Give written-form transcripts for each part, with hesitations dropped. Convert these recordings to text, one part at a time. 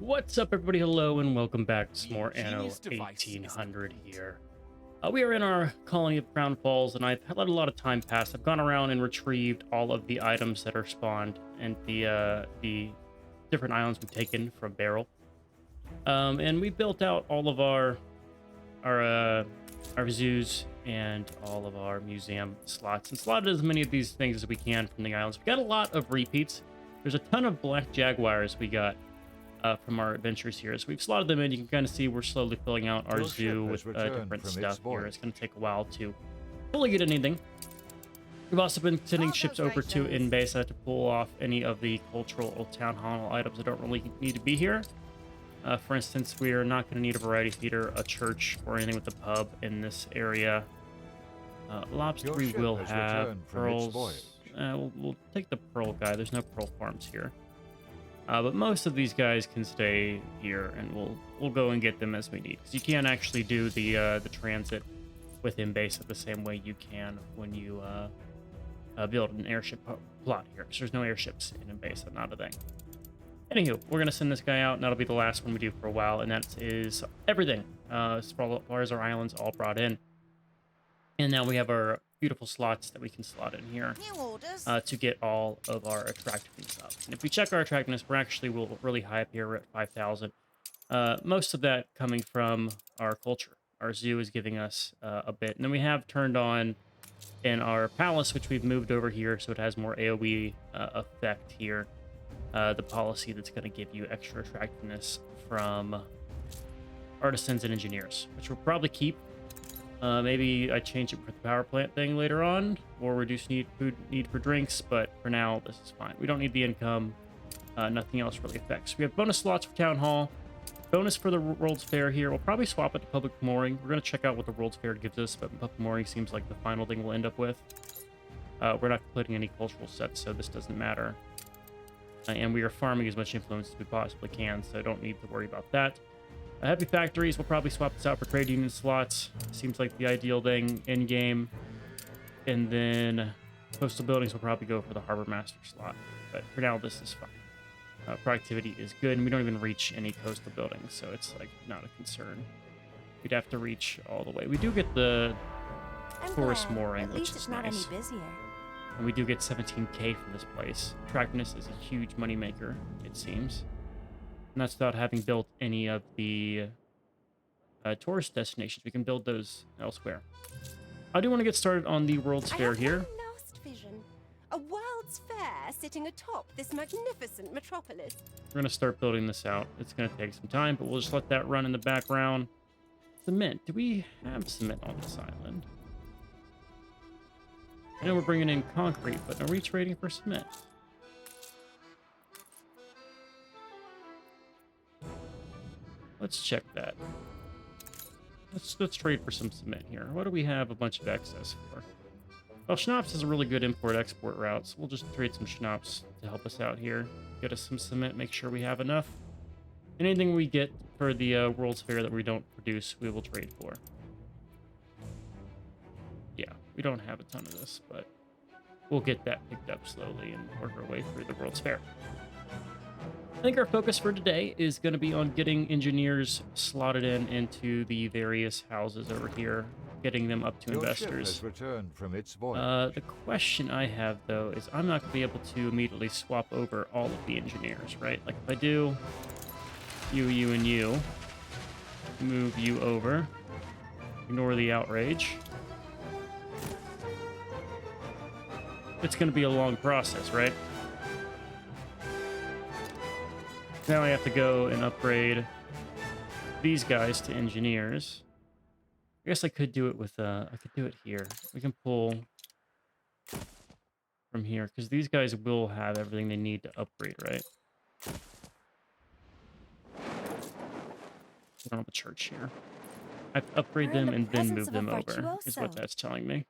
What's up, everybody? Hello, and welcome back to some more Anno Ingenious device is 1800 here. We are in our colony of Crown Falls, and I've let a lot of time pass. I've gone around and retrieved all of the items that are spawned and the different islands we've taken from Barrel. And we built out all of our uh, our zoos and all of our museum slots, and slotted as many of these things as we can from the islands. We got a lot of repeats. There's a ton of black jaguars we got from our adventures here. So we've slotted them in. You can kind of see we're slowly filling out our Your zoo ship with has returned different from its stuff here. voyage. It's going to take a while to fully get anything. We've also been sending ships over to in-base to pull off any of the cultural or town hall items that don't really need to be here. For instance, we are not going to need a variety theater, a church, or anything with a pub in this area. Lobster Your we ship will has have. returned from its Pearls. voyage. We'll take the pearl guy. There's no pearl farms here. But most of these guys can stay here, and we'll go and get them as we need. Because you can't actually do the transit within base the same way you can when you build an airship plot here. Because there's no airships in base, that's not a thing. Anywho, we're gonna send this guy out, and that'll be the last one we do for a while, and that is everything. As far as our islands all brought in, and now we have our beautiful slots that we can slot in here to get all of our attractiveness up. And if we check our attractiveness, we're really high up here. We're at 5,000. Most of that coming from our culture. Our zoo is giving us a bit. And then we have turned on in our palace, which we've moved over here, so it has more AoE effect here. The policy that's going to give you extra attractiveness from artisans and engineers, which we'll probably keep. Maybe I change it with the power plant thing later on, or reduce food need for drinks, but for now, this is fine. We don't need the income. Nothing else really affects. We have bonus slots for Town Hall. Bonus for the World's Fair here. We'll probably swap it to Public Mooring. We're going to check out what the World's Fair gives us, but Public Mooring seems like the final thing we'll end up with. We're not completing any cultural sets, so this doesn't matter. And we are farming as much influence as we possibly can, so don't need to worry about that. Heavy factories, we'll probably swap this out for trade union slots. Seems like the ideal thing in game. And then coastal buildings will probably go for the harbor master slot. But for now, this is fine. Productivity is good, and we don't even reach any coastal buildings, so it's like not a concern. We'd have to reach all the way. We do get the tourist mooring, which is nice. And we do get 17k from this place. Attractiveness is a huge moneymaker, it seems. And that's without having built any of the tourist destinations. We can build those elsewhere. I do want to get started on the World's Fair here. Last vision. A World's Fair sitting atop this magnificent metropolis. We're going to start building this out. It's going to take some time, but we'll just let that run in the background. Cement. Do we have cement on this island? I know we're bringing in concrete, but are we trading for cement? Let's check that. Let's trade for some cement here. What do we have a bunch of excess for? Well, schnapps is a really good import-export route, so we'll just trade some schnapps to help us out here. Get us some cement, make sure we have enough. Anything we get for the World's Fair that we don't produce, we will trade for. Yeah, we don't have a ton of this, but we'll get that picked up slowly and work our way through the World's Fair. I think our focus for today is going to be on getting engineers slotted into the various houses over here, getting them up to Your investors. ship has returned from its voyage. The question I have, though, is I'm not going to be able to immediately swap over all of the engineers, right? Like, if I do you, and you, move you over, ignore the outrage, it's going to be a long process, right? Now I have to go and upgrade these guys to engineers. I guess I could do it with, I could do it here. We can pull from here, because these guys will have everything they need to upgrade, right? We don't have a church here. I have to upgrade them and then move them over, is what that's telling me.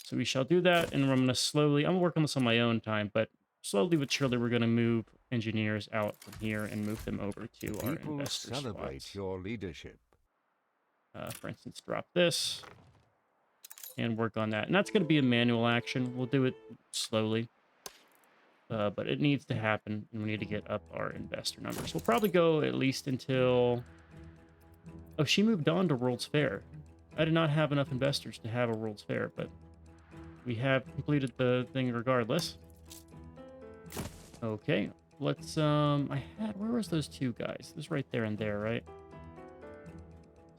So we shall do that, and I'm going to slowly, I'm working on this on my own time, but slowly but surely we're going to move engineers out from here and move them over to our People investor celebrate spots. your leadership. For instance, drop this and work on that. And that's going to be a manual action. We'll do it slowly. But it needs to happen, and we need to get up our investor numbers. We'll probably go at least until... Oh, she moved on to World's Fair. I did not have enough investors to have a World's Fair, but we have completed the thing regardless. Okay, let's, where was those two guys? It was right there and there, right?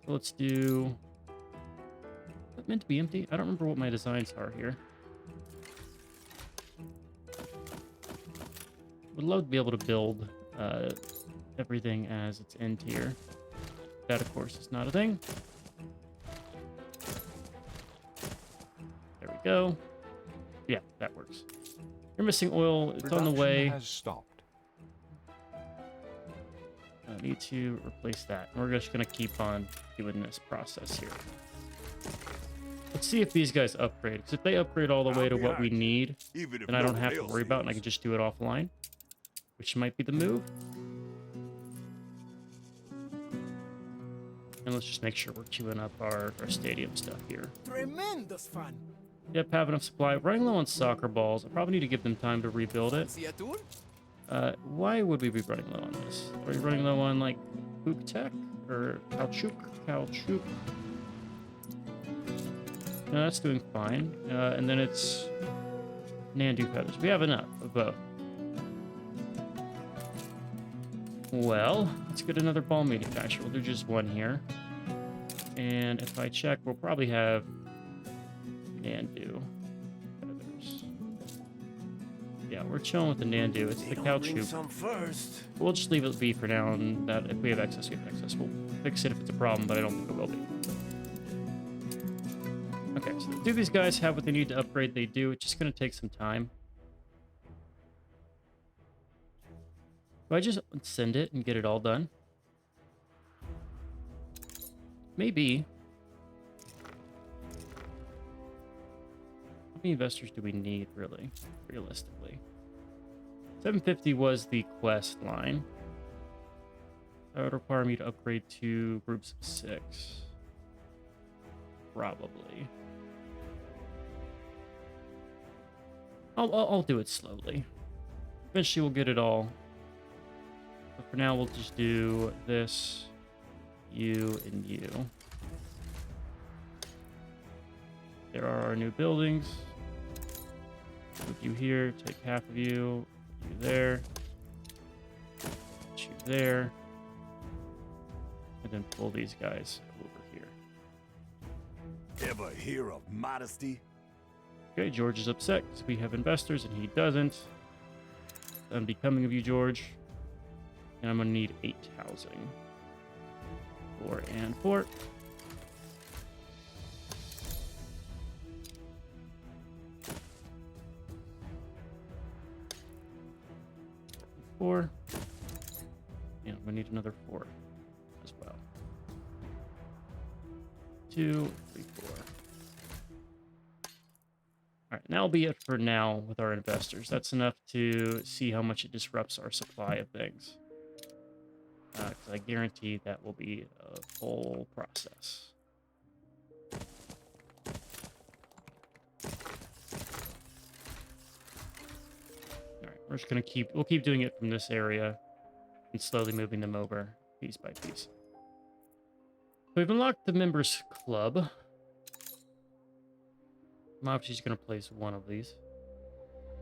So let's do... Is that meant to be empty? I don't remember what my designs are here. Would love to be able to build everything as its end tier. That, of course, is not a thing. There we go. Yeah, that works. You're missing oil. It's on the way. Has stopped. I need to replace that. We're just going to keep on doing this process here. Let's see if these guys upgrade. Because if they upgrade all the way to what we need, then I don't have to worry about it, and I can just do it offline. Which might be the move. And let's just make sure we're queuing up our stadium stuff here. Tremendous fun. Yep, have enough supply. Running low on soccer balls. I probably need to give them time to rebuild it. See a tour? Why would we be running low on this? Are we running low on, like, Pook Tech? Or Caoutchouc? Caoutchouc? No, that's doing fine. And then it's Nandu Feathers. We have enough of both. Well, let's get another ball manufacturer. We'll do just one here. And if I check, we'll probably have Nandu Feathers. Yeah, we're chilling with the Nandu. It's the Caoutchouc. First. We'll just leave it be for now, and that if we have excess, we have excess. We'll fix it if it's a problem, but I don't think it will be. Okay, so do these guys have what they need to upgrade? They do. It's just going to take some time. Do I just send it and get it all done? Maybe. How many investors do we need, really, realistically? 750 was the quest line. That would require me to upgrade to groups of 6. Probably. I'll do it slowly. Eventually we'll get it all. But for now, we'll just do this, you, and you. There are our new buildings. Put you here, take half of you there, put you there, and then pull these guys over here. Ever hear of modesty? Okay, George is upset because we have investors and he doesn't. Unbecoming of you, George. And I'm going to need 8 housing. 4 and 4. 4. And we need another 4 as well. 2, 3, 4. All right, that'll be it for now with our investors. That's enough to see how much it disrupts our supply of things. Because I guarantee that will be a whole process. All right, we're just gonna we'll keep doing it from this area and slowly moving them over piece by piece. We've unlocked the members club. I'm obviously just gonna place one of these.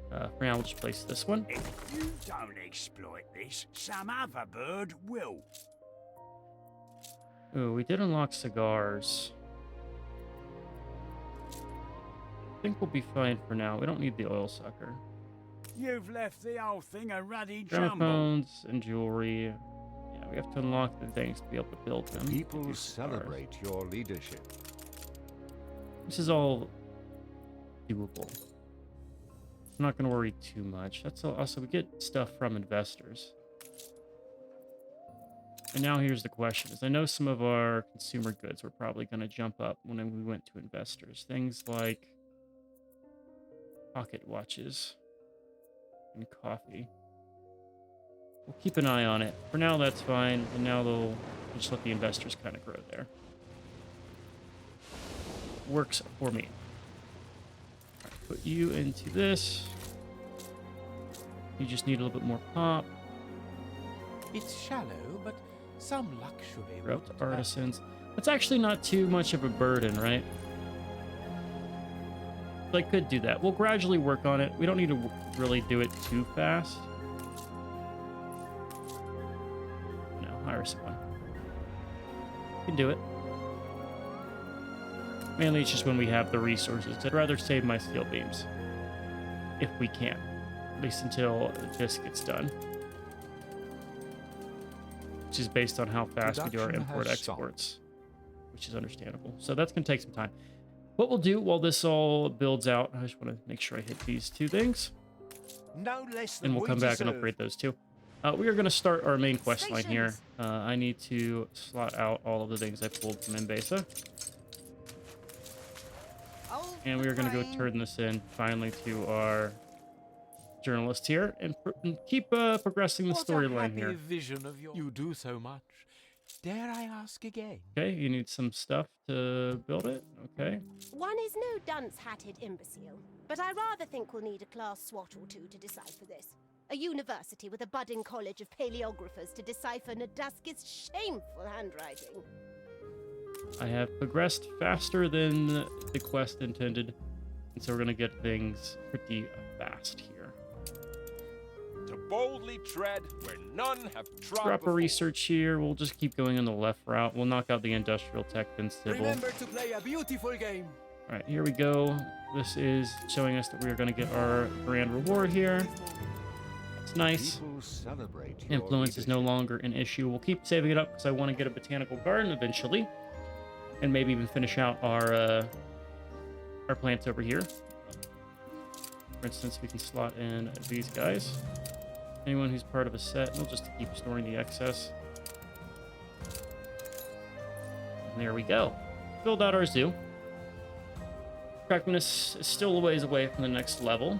For now, we'll just place this one. If you don't exploit this, some other bird will. Ooh, we did unlock cigars. I think we'll be fine for now. We don't need the oil sucker. You've left the whole thing a ruddy jumble. Gramophones and jewelry. Yeah, we have to unlock the things to be able to build them. People celebrate your leadership. This is all doable. I'm not going to worry too much. That's also, we get stuff from investors. And now here's the question, is I know some of our consumer goods were probably going to jump up when we went to investors. Things like pocket watches and coffee. We'll keep an eye on it. For now, that's fine. And now we'll just let the investors kind of grow there. Works for me. Put you into this. You just need a little bit more pop. It's shallow, but some luxury. We're up wouldn't to hurt. artisans. That's actually not too much of a burden, right? So I could do that. We'll gradually work on it. We don't need to really do it too fast. No, hire someone. We can do it. Mainly it's just when we have the resources. I'd rather save my steel beams. If we can. At least until this gets done. Which is based on how fast we do our Production has import-exports. Which is understandable. So that's going to take some time. What we'll do while this all builds out, I just want to make sure I hit these two things. No less than And we'll we come back and deserve. upgrade those two. We are going to start our main quest line here. Stations. I need to slot out all of the things I pulled from Mbesa. And we are going to go turn this in finally to our journalist here and keep progressing the What a storyline happy here. vision of your... You do so much. Dare I ask again? Okay, you need some stuff to build it. Okay. One is no dunce-hatted imbecile, but I rather think we'll need a class SWAT or two to decipher this. A university with a budding college of paleographers to decipher Nadaski's shameful handwriting. I have progressed faster than the quest intended, and so we're going to get things pretty fast here. To boldly tread where none have trod Drop a before. research here. We'll just keep going on the left route. We'll knock out the industrial tech and civil. Remember to play a beautiful game. All right, here we go. This is showing us that we are going to get our grand reward here. It's nice. People celebrate your Influence is no leadership. longer an issue. We'll keep saving it up because I want to get a botanical garden eventually, and maybe even finish out our plants over here. For instance, we can slot in these guys. Anyone who's part of a set, we'll just keep storing the excess. And there we go. Build out our zoo. Attractiveness is still a ways away from the next level.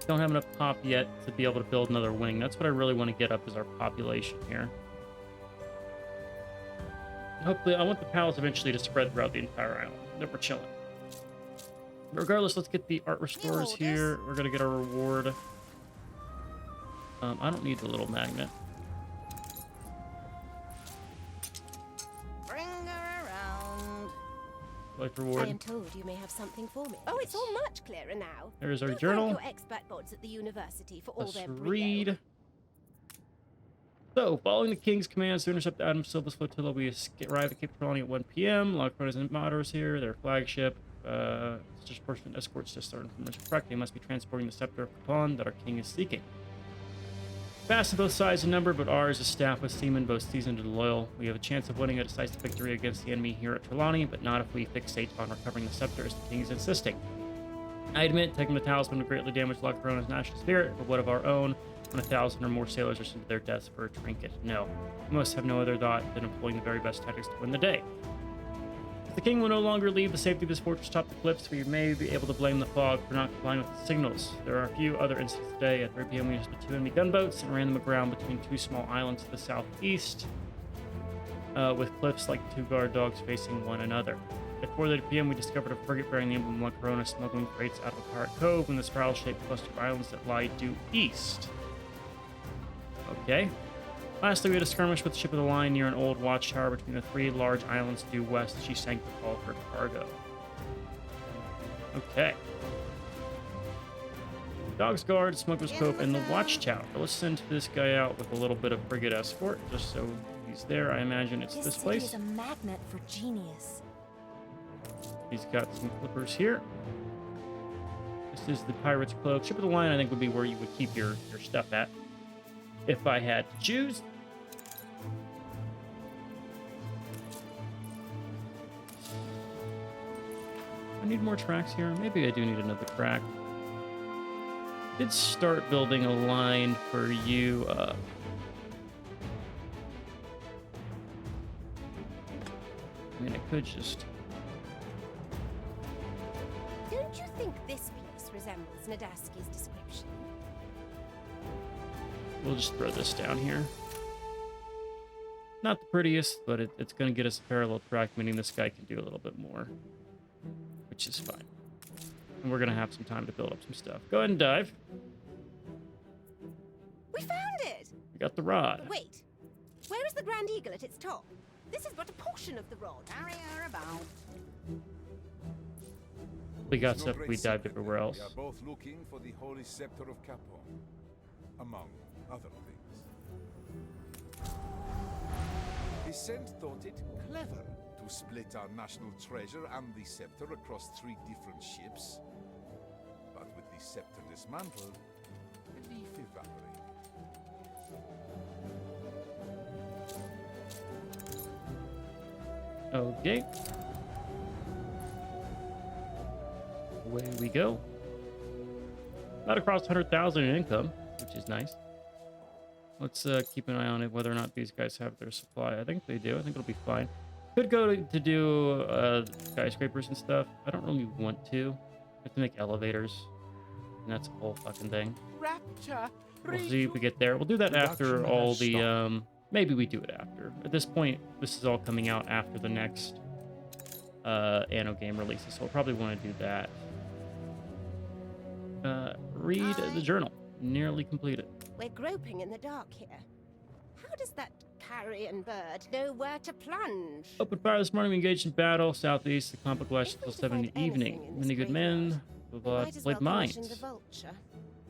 Don't have enough pop yet to be able to build another wing. That's what I really want to get up is our population here. Hopefully, I want the palace eventually to spread throughout the entire island. Then we're chilling. Regardless, let's get the art restorers here. We're going to get our reward. I don't need the little magnet. Bring her around. Select I reward. am told you may have something for me. Oh, it's all much clearer now. There's our Go thank journal. your expert bods at the university for all Let's their brio. read. So, following the king's commands to intercept Adam Silva's flotilla, we arrive at Cape Trelawney at 1 p.m. Lockronas and Motors here, their flagship. Disbursement escorts to start information correct. They must be transporting the scepter of Capon that our king is seeking. Fast on both sides in number, but ours is staffed with seamen both seasoned and loyal. We have a chance of winning a decisive victory against the enemy here at Trelawney, but not if we fixate on recovering the scepter as the king is insisting. I admit, taking the talisman would greatly damage Lockrona's national spirit, but what of our own when 1,000 or more sailors are sent to their deaths for a trinket? No. We must have no other thought than employing the very best tactics to win the day. If the king will no longer leave the safety of his fortress atop the cliffs, we may be able to blame the fog for not complying with the signals. There are a few other incidents today. At 3 p.m. we used the 2 enemy gunboats and ran them aground between 2 small islands to the southeast, with cliffs like 2 guard dogs facing one another. At 4:30 p.m. we discovered a frigate bearing the emblem La Corona smuggling freights out of a pirate cove in the spiral-shaped cluster of islands that lie due east. Okay. Lastly, we had a skirmish with the ship of the line near an old watchtower between the 3 large islands due west. She sank with all her cargo. Okay. Dog's Guard, Smuggler's Cove, and the Watchtower. Let's send this guy out with a little bit of frigate escort, just so he's there. I imagine it's this place. is a magnet for genius. He's got some clippers here. This is the Pirate's Cloak. Ship of the Line, I think, would be where you would keep your stuff at, if I had to choose. I need more tracks here. Maybe I do need another track. Did start building a line for you. I mean, I could just... Don't you think this place resembles Nadaski's description? We'll just throw this down here. Not the prettiest, but it's going to get us a parallel track, meaning this guy can do a little bit more, which is fine. And we're going to have some time to build up some stuff. Go ahead and dive. We found it! We got the rod. Wait, where is the Grand Eagle at its top? This is but a portion of the rod. Carry her about. We got It's no stuff. great We dived secret everywhere that else. We are both looking for the Holy Scepter of Capon, among other things. The Cent thought it clever to split our national treasure and the scepter across 3 different ships. But with the scepter dismantled, belief evaporated. Okay. Away we go. Not across 100,000 in income, which is nice. Let's keep an eye on it, whether or not these guys have their supply. I think they do. I think it'll be fine. Could go to do skyscrapers and stuff. I don't really want to. I have to make elevators, and that's a whole fucking thing. Rapture. We'll see if we get there. We'll do that after all the maybe we do it after. At this point, this is all coming out after the next Anno game releases, so we'll probably want to do that. Read the journal. Nearly completed. We're groping in the dark here. How does that carrion bird know where to plunge? Open fire this morning. We engaged in battle southeast. The conflict lasted If we're till to 7 in find the evening. anything in Many this good men graveyard, Might as played well commission mines. the vulture.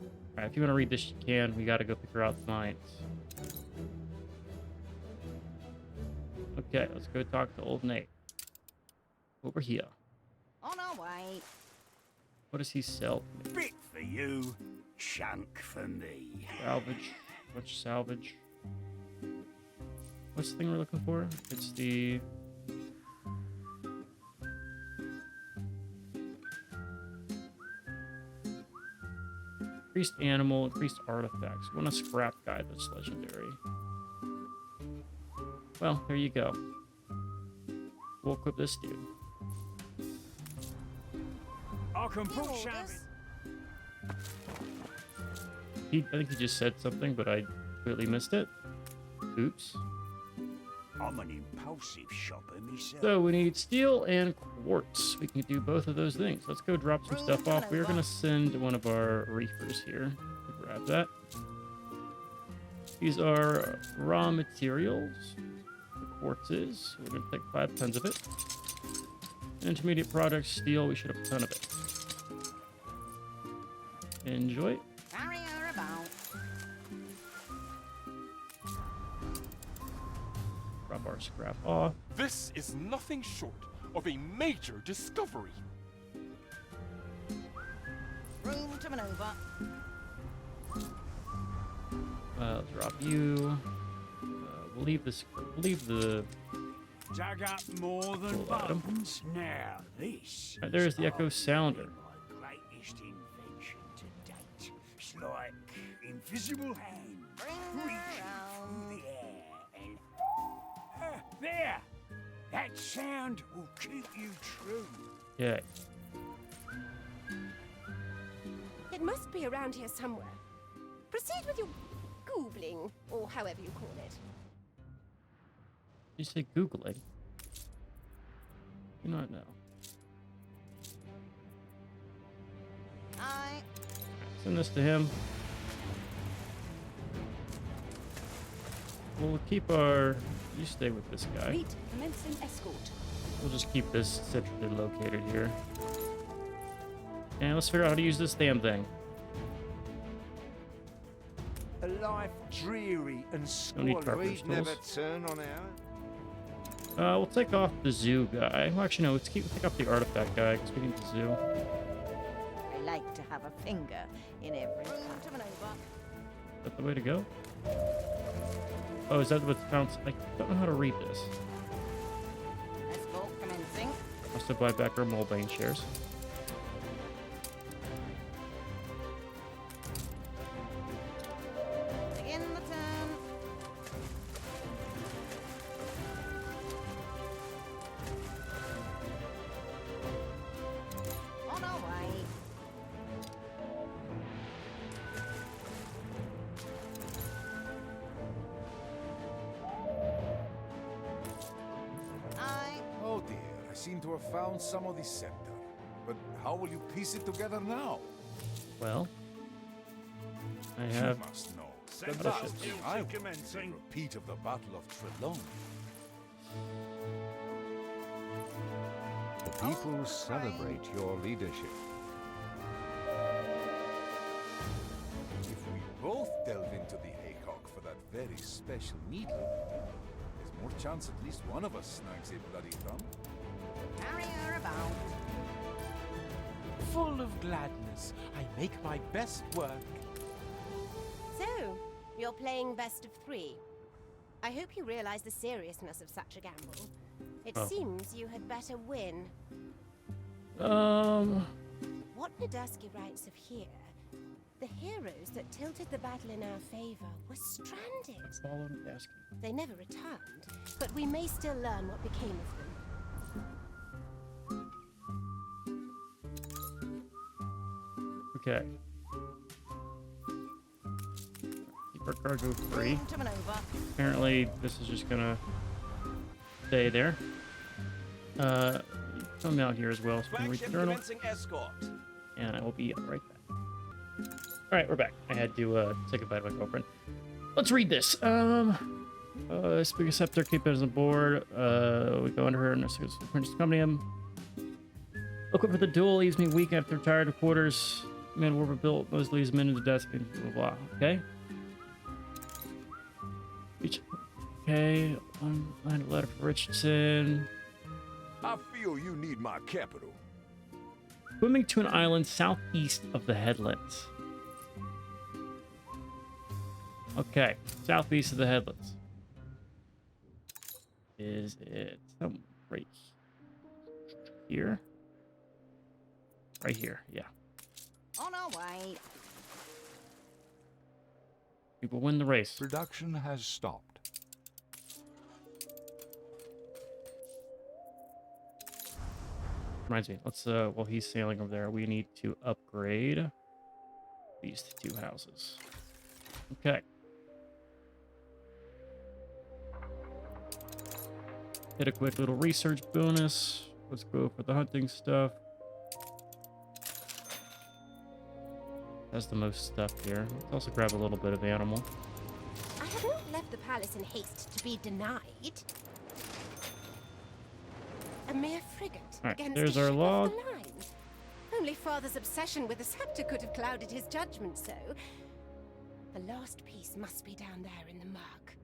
All right, if you want to read this, you can. We got to go figure out the mines. Okay, let's go talk to old Nate. Over here. On our way. What does he sell? Bit for you, chunk for me. Salvage. Much salvage. What's the thing we're looking for? It's the... increased animal, increased artifacts. We want a scrap guy that's legendary. Well, there you go. We'll equip this dude. I can put something. I think he just said something, but I completely missed it. Oops. I'm an impulsive shopper myself. So we need steel and quartz. We can do both of those things. Let's go drop some stuff off. We're gonna send one of our reefers here to grab that. These are raw materials. The quartz is. We're gonna take 5 tons of it. Intermediate products, steel. We should have a ton of it. Enjoy. Carry her about. Drop our scrap off. This is nothing short of a major discovery. Room to maneuver. Drop you. We'll leave this. We'll leave the. Dug up more than Cool item. bones. Now this. Right, there's the is Echo Sounder. my greatest invention to date. It's like invisible hand. Reach through the air and there. That sound will keep you true. Okay. It must be around here somewhere. Proceed with your googling, or however you call it. You say Googling. Do not know. Send this to him. We'll keep our... You stay with this guy. Fleet commencing escort. We'll just keep this centrally located here. And let's figure out how to use this damn thing. A life dreary and Don't need squalid. carpenter's We'd tools. never turn on our... We'll take off the zoo guy. Well, actually, no. Let's take off the artifact guy because we need the zoo. I like to have a finger in every pie. Is that the way to go? Oh, is that what counts? I don't know how to read this. Escort commencing. Must have buy back our Mulbane shares. Begin the turn. On our way. Oh dear, I seem to have found some of the scepter. But how will you piece it together now? Well, I have You must know The Oh, last shit. thing I want is a repeat of the Battle of Trelone. The people celebrate your leadership. If we both delve into the haycock for that very special needle, there's more chance at least one of us snags a bloody thumb. Carry her about. Full of gladness, I make my best work. So, you're playing best of 3. I hope you realize the seriousness of such a gamble. It Oh. seems you had better win. What Nadusky writes of here, the heroes that tilted the battle in our favor were stranded. Follow Nadusky. They never returned, but we may still learn what became of them. Okay. Keep our cargo free. To maneuver. Apparently, this is just gonna stay there. Come out here as well, so we can read the Flagship journal, commencing escort. and I will be right back. All right, we're back. I had to say goodbye to my girlfriend. Let's read this. Speak a scepter, keep it on board. We go under her and Princess Comnium. Equipped for the duel, leaves me weak after tired of quarters. Man, were built, those leaves men into death, blah, blah, blah. Okay. Okay, one line of letter for Richardson. I feel you need my capital. Swimming to an island southeast of the headlands. Okay, southeast of the headlands. Is it right here? Right here, yeah. On our way. People win the race. Production has stopped. Reminds me, let's while he's sailing over there, we need to upgrade these 2 houses. Okay. Hit a quick little research bonus. Let's go for the hunting stuff. That's the most stuff here. Let's also grab a little bit of animal. I have not left the palace in haste to be denied. A mere frigate Alright, against there's a our ship log. off the line. Only father's obsession with the scepter could have clouded his judgment so. The last piece must be down there in the murk.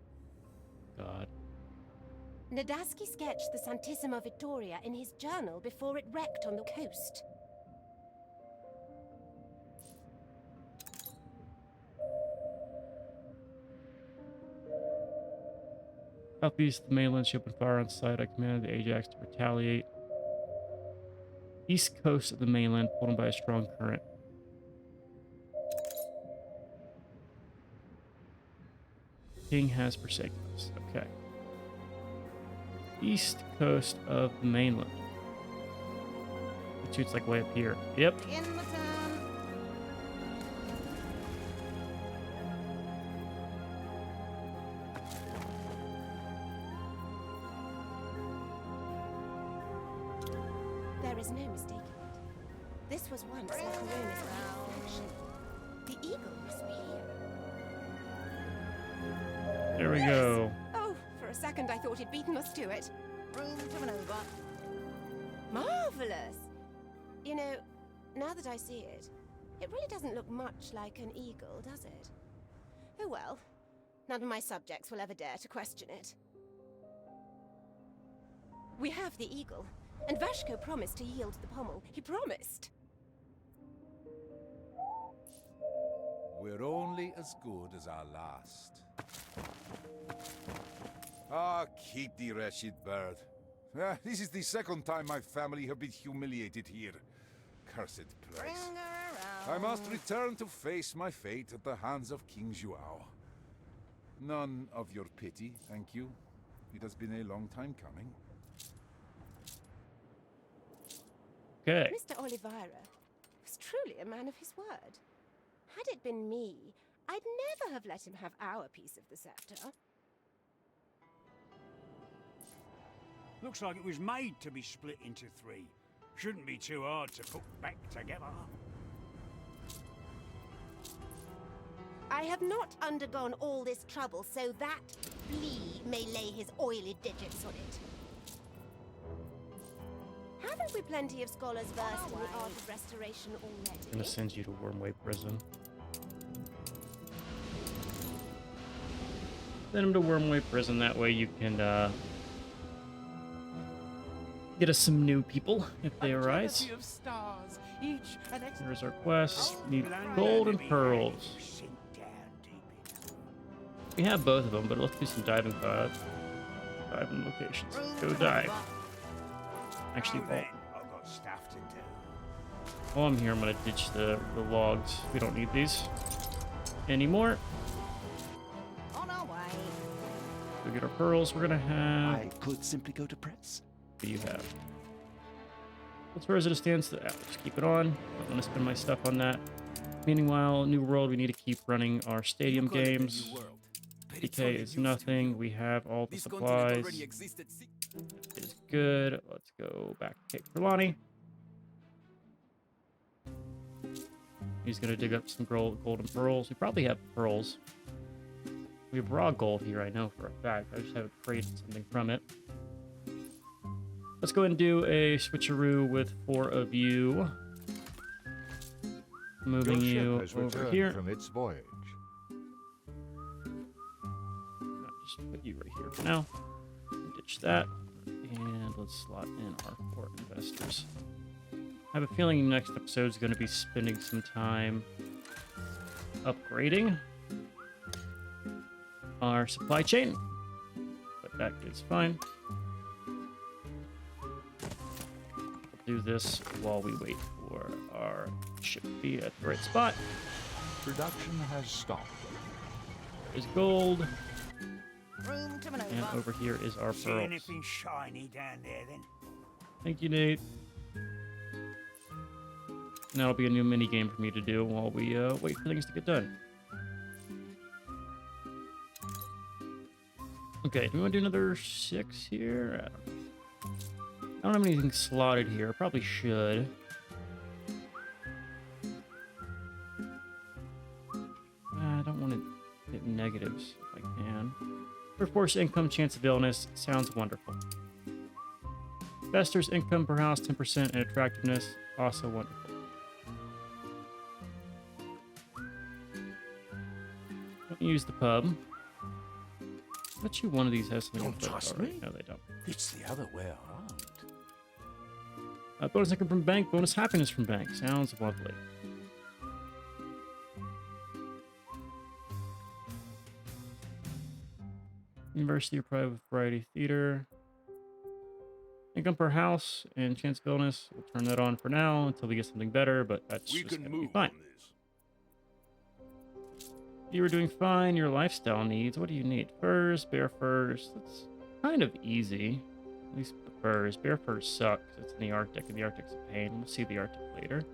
God. Nadusky sketched the Santissima Vittoria in his journal before it wrecked on the coast. Southeast of the mainland, she opened fire on sight. I commanded the Ajax to retaliate. East coast of the mainland, pulled in by a strong current. King has forsaken us. Okay. East coast of the mainland. It's like way up here. Yep. In the turn. There is no mistaking it. This was once La Corona's flagship. The Eagle must be here. There we go. Oh, for a second I thought he'd beaten us to it. Room to maneuver. Marvelous! You know, now that I see it, it really doesn't look much like an eagle, does it? Oh well, none of my subjects will ever dare to question it. We have the eagle, and Vashko promised to yield the pommel. He promised! We're only as good as our last. Ah, keep the wretched bird. This is the second time my family have been humiliated here. Cursed Bring place. her around. I must return to face my fate at the hands of King Zhuao. None of your pity, thank you. It has been a long time coming. Okay. Mr. Oliveira was truly a man of his word. Had it been me, I'd never have let him have our piece of the scepter. Looks like it was made to be split into 3. Shouldn't be too hard to put back together. I have not undergone all this trouble so that Flea may lay his oily digits on it. Haven't we plenty of scholars versed in the art of restoration already? I'm gonna send you to Wormway Prison. Send him to Wormway Prison. That way you can get us some new people if they arise. Here's our quest. Need gold and pearls. We have both of them, but let's do some diving locations. Go dive. Actually, while I'm here, I'm gonna ditch the logs. We don't need these anymore. On our way. Go get our pearls. We're gonna have. I could simply go to press. What do you have? Let's resident stance. Just keep it on. Don't want to spend my stuff on that. Meanwhile, New World, we need to keep running our stadium games. PK is nothing. We have all the supplies. It is good. Let's go back to Cape Trelawney. He's going to dig up some gold and pearls. We probably have pearls. We have raw gold here, I know for a fact. I just haven't created something from it. Let's go ahead and do a switcheroo with 4 of you. Moving you over here. From its voyage. I'll just put you right here for now. Ditch that. And let's slot in our 4 investors. I have a feeling next episode is going to be spending some time upgrading our supply chain. But that is fine. Do this while we wait for our ship to be at the right spot. Production has stopped. There's gold. Room to maneuver. And over here is our See pearls. anything shiny down there then? Thank you, Nate. And that'll be a new mini game for me to do while we wait for things to get done. Okay, do we want to do another 6 here? I don't have anything slotted here. Probably should. I don't want to hit negatives if I can. Workforce income, chance of illness. Sounds wonderful. Investors income per house, 10%, and attractiveness. Also wonderful. Don't use the pub. I bet you one of these has something. Don't trust me. No, they don't. It's the other way around. Bonus income from bank, bonus happiness from bank. Sounds lovely. University or private variety theater. Income per house and chance of illness. We'll turn that on for now until we get something better, but that's just gonna be fine. You were doing fine. Your lifestyle needs. What do you need? Furs, bear furs. That's kind of easy. At least the furs. Bear furs suck. It's in the Arctic, and the Arctic's a pain. We'll see the Arctic later.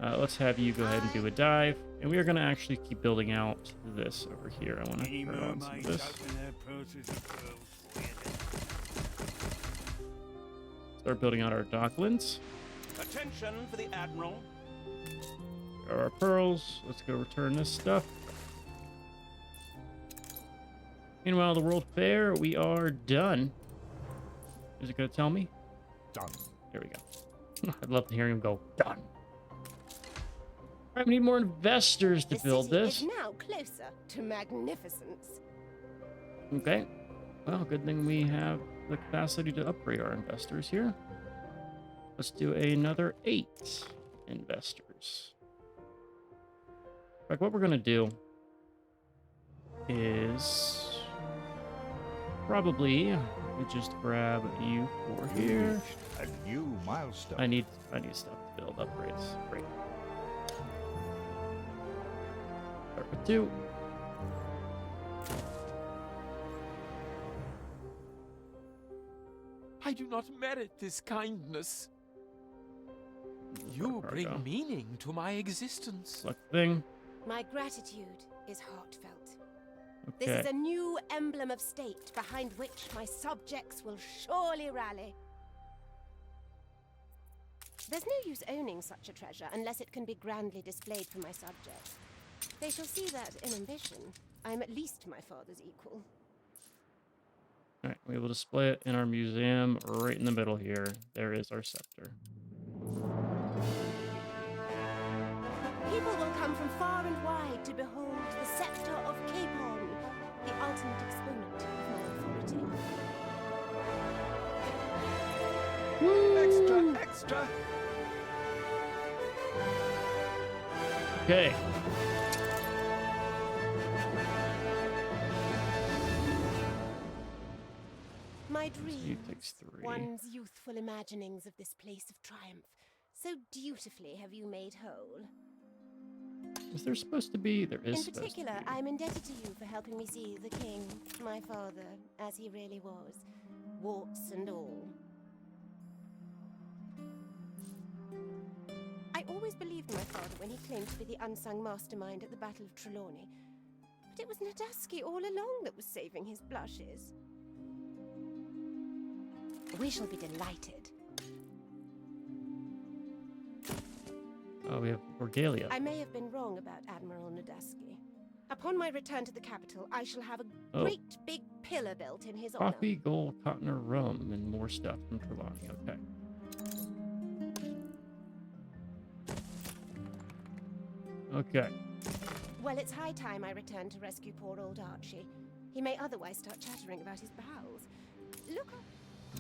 Let's have you go ahead and do a dive. And we are going to actually keep building out this over here. I want to turn on some of this. Start building out our docklands. Attention for the Admiral. There are our pearls. Let's go return this stuff. Meanwhile, the World Fair, we are done. Is it going to tell me? Done. There we go. I'd love to hear him go, done. All right, we need more investors to build this. The city is now closer to magnificence. Okay. Well, good thing we have the capacity to upgrade our investors here. Let's do another 8 investors. In fact, what we're going to do is probably just grab you 4 here. A new milestone. I need stuff to build upgrades. Great. Start with 2. I do not merit this kindness. You bring meaning to my existence. Select thing. My gratitude is heartfelt. Okay. This is a new emblem of state behind which my subjects will surely rally. There's no use owning such a treasure unless it can be grandly displayed for my subjects. They shall see that in ambition, I'm at least my father's equal. All right, we will display it in our museum right in the middle here. There is our scepter. People will come from far and wide to behold the scepter of Capon, the ultimate exponent of my authority. Extra, extra! Okay. My It dreams, takes 3. one's youthful imaginings of this place of triumph, so dutifully have you made whole. Is there supposed to be? There is. In particular, I'm indebted to you for helping me see the king, my father, as he really was, warts and all. I always believed my father when he claimed to be the unsung mastermind at the Battle of Trelawney, but it was Nadaski all along that was saving his blushes. We shall be delighted. Oh, we have Regalia. I may have been wrong about Admiral Nadaski. Upon my return to the capital, I shall have a Oh. great big pillar built in his honor. Coffee, gold, cotton, or rum, and more stuff from Trelawney. Okay. Okay. Well, it's high time I return to rescue poor old Archie. He may otherwise start chattering about his bowels. Look up.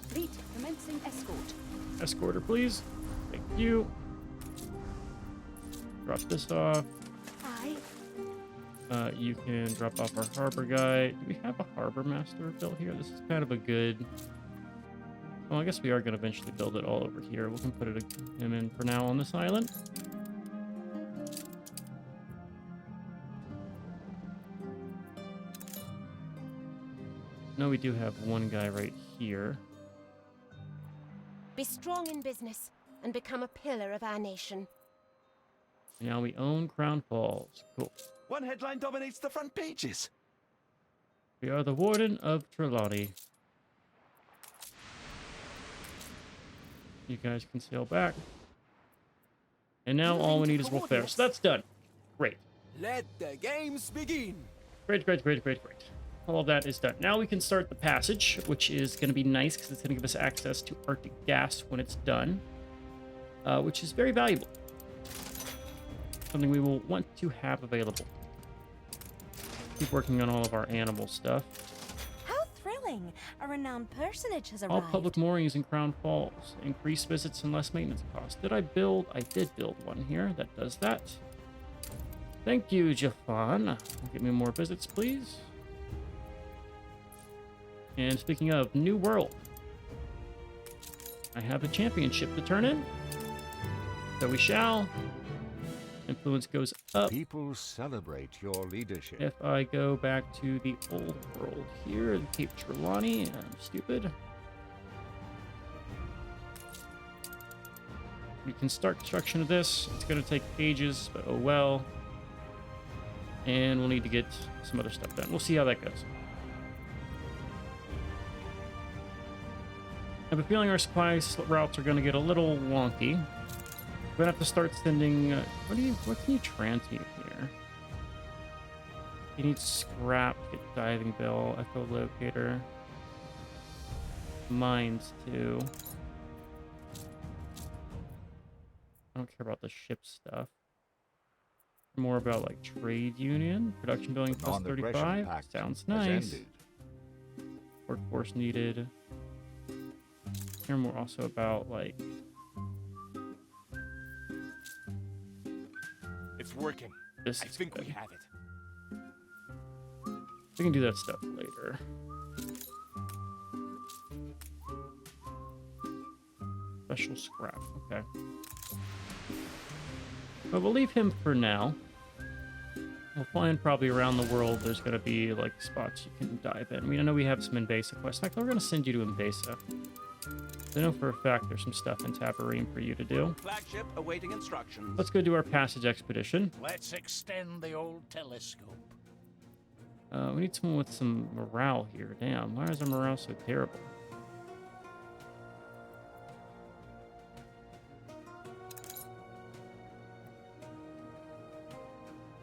Fleet commencing escort. Escorter, please. Thank you. Drop this off. Aye. You can drop off our harbor guy. Do we have a harbor master built here? This is kind of a good... Well, I guess we are going to eventually build it all over here. We can put him in for now on this island. No, we do have one guy right here. Be strong in business and become a pillar of our nation. Now we own Crown Falls. Cool. One headline dominates the front pages. We are the Warden of Trelawney. You guys can sail back. And now all we need is Wolf there. So that's done. Great. Let the games begin. Great, great, great, great, great. All of that is done. Now we can start the passage, which is going to be nice because it's going to give us access to Arctic gas when it's done, which is very valuable. Something we will want to have available. Keep working on all of our animal stuff. How thrilling! A renowned personage has arrived. All public moorings in Crown Falls. Increased visits and less maintenance costs. Did I build? I did build one here that does that. Thank you, Jafan. Give me more visits, please. And speaking of New World, I have a championship to turn in. So we shall. Influence goes up. People celebrate your leadership. If I go back to the old world here, Cape Trelawney, I'm stupid. We can start construction of this. It's going to take ages, but oh well. And we'll need to get some other stuff done. We'll see how that goes. I have a feeling our supply routes are going to get a little wonky. We're going to have to start sending... what can you transmute here? You need scrap, get diving bell, echolocator. Mines, too. I don't care about the ship stuff. More about, like, trade union. Production building plus 35. Sounds nice. Workforce needed. Hear more also about, like... It's working. This I think we have it. We can do that stuff later. Special scrap. Okay. But we'll leave him for now. We'll find probably around the world there's going to be like spots you can dive in. I mean, I know we have some Invasa quests. In fact, we're going to send you to Invasa. I know for a fact there's some stuff in Tabarine for you to do. Flagship awaiting instructions. Let's go do our passage expedition. Let's extend the old telescope. We need someone with some morale here. Damn, why is our morale so terrible?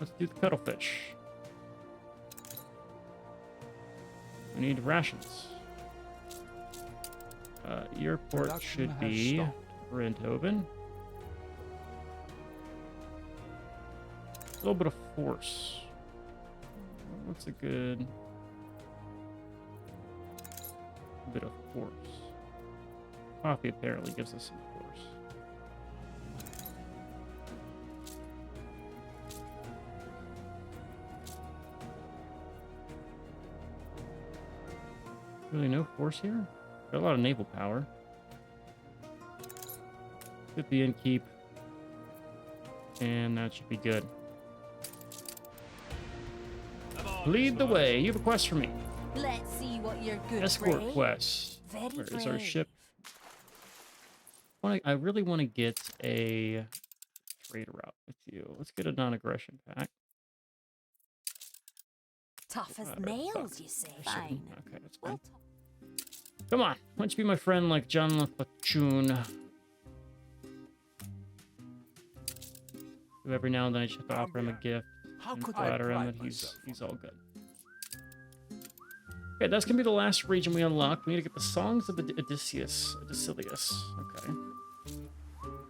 let's do the cuttlefish. We need rations. Your port Production should has be stopped. Renthoven. A little bit of force. What's a good bit of force? Coffee apparently gives us some force. Really no force here? Got a lot of naval power. Get the innkeep. And that should be good. Lead the way. You have a quest for me. Let's see what you're good Escort for. quest. Very Where is our brave. ship? I really want to get a trade route with you. Let's get a non-aggression pack. Tough as Red nails, Sox. you say. Fine. Fine. Okay, that's Well, fine. Come on. Why don't you be my friend like John LaFortune? Who every now and then I just have to offer him a gift How and could I flatter him pride that he's myself all good. Okay, that's gonna be the last region we unlock. We need to get the Songs of Odysseus. Okay.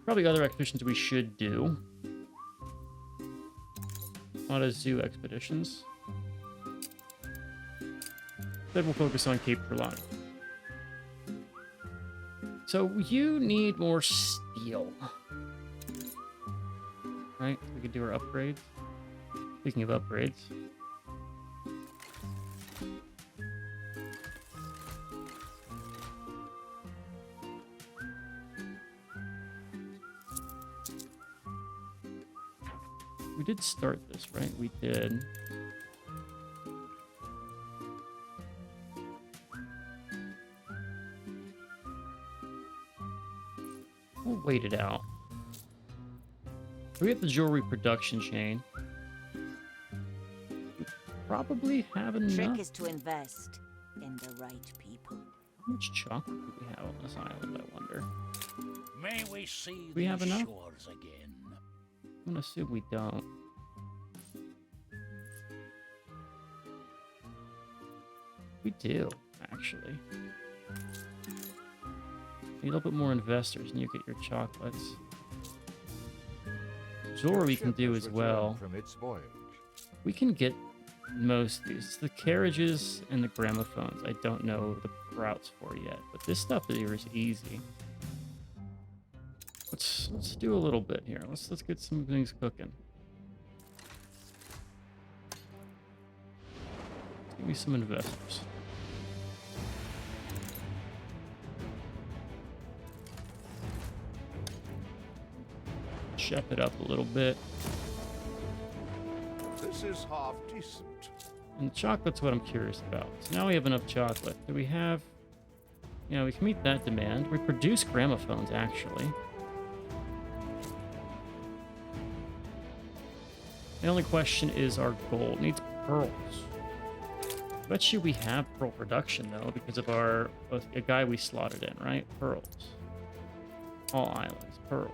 Probably other expeditions we should do. A lot of zoo expeditions. Then we'll focus on Cape Trelawney. So you need more steel. Right? We could do our upgrades. Speaking of upgrades. We did start this, right? We did. We'll wait it out. We have the jewelry production chain. We probably have enough. Trick is to invest in the right people. How much chocolate do we have on this island, I wonder? May we see We have these enough? shores again. I'm gonna assume we don't. We do, actually. Need a little bit more investors and you get your chocolates. Jewelry we can Ship do has as well. returned from its voyage. We can get most of these. It's the carriages and the gramophones I don't know the routes for yet, but this stuff here is easy. Let's do a little bit here. Let's get some things cooking. Give me some investors. Chef it up a little bit. This is half decent. And chocolate's what I'm curious about. So now we have enough chocolate. Do we have... Yeah, we can meet that demand. We produce gramophones, actually. The only question is our gold. It needs pearls. I bet you we have pearl production, though, because of our... a guy we slotted in, right? Pearls. All islands. Pearls.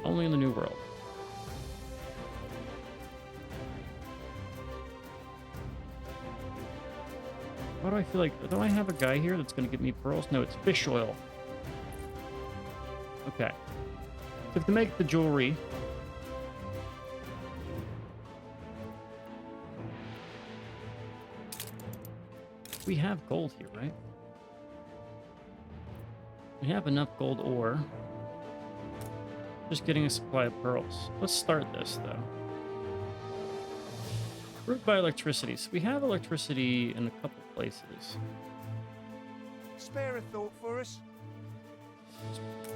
Only in the New World. Why do I feel like... Do I have a guy here that's going to give me pearls? No, it's fish oil. Okay. So to make the jewelry... We have gold here, right? We have enough gold ore. Just getting a supply of pearls. Let's start this, though. Route by electricity. So we have electricity in a couple places. Spare a thought for us?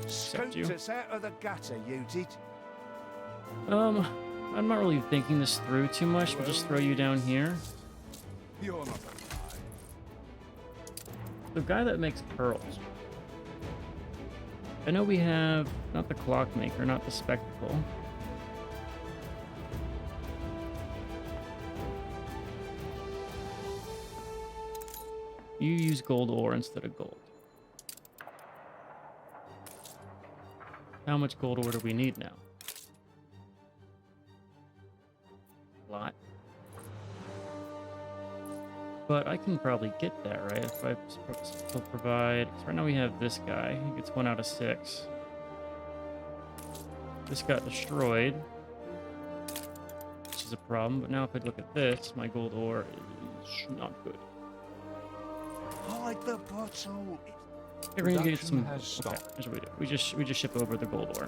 Except Scooped you. us out of the gutter, you did. I'm not really thinking this through too much. We'll just throw you down here. You're not alive. The guy that makes pearls. I know we have not the clockmaker, not the spectacle. You use gold ore instead of gold. How much gold ore do we need now? lot. But I can probably get that, right? If I still provide... 'cause right now we have this guy. He gets 1 out of 6. This got destroyed, which is a problem. But now if I look at this, my gold ore is not good. Hide the bottle. We're gonna get some... has Okay, stopped. here's what we do. We just ship over the gold ore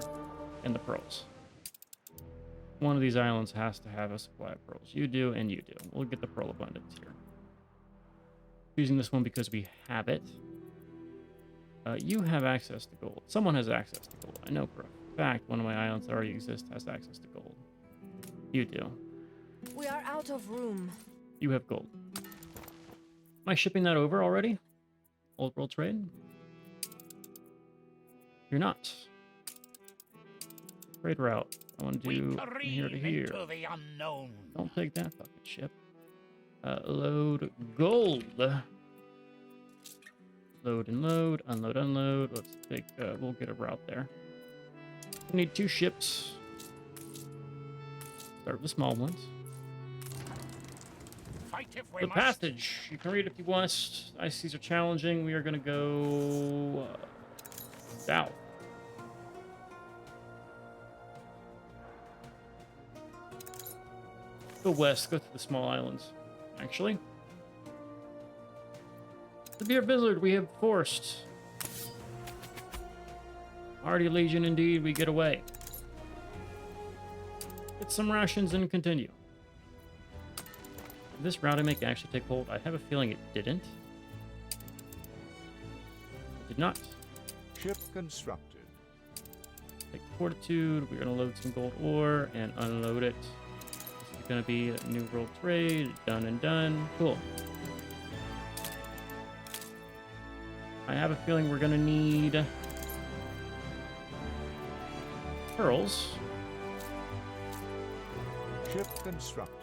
and the pearls. One of these islands has to have a supply of pearls. You do, and you do. We'll get the pearl abundance here. Using this one because we have it. You have access to gold. Someone has access to gold. I know for a fact one of my islands that already exists has access to gold. You do. We are out of room. You have gold. Am I shipping that over already? Old world trade? You're not. Trade route. I want to do from here to here. The unknown. Don't take that fucking ship. Load gold. Load and load, unload, unload. Let's take, we'll get a route there. We need 2 ships. Start with the small ones. Fight if we The must. passage. You can read if you want. Ice seas are challenging. We are going to go south. Go west. Go to the small islands. Actually. The Beer Blizzard we have forced. Hardy Legion indeed, we get away. Get some rations and continue. Did this routing make actually take hold? I have a feeling it didn't. It did not. Ship constructed. Take Fortitude. We're going to load some gold ore and unload it. This is going to be a new world trade. Done and done. Cool. I have a feeling we're going to need pearls. Ship constructed.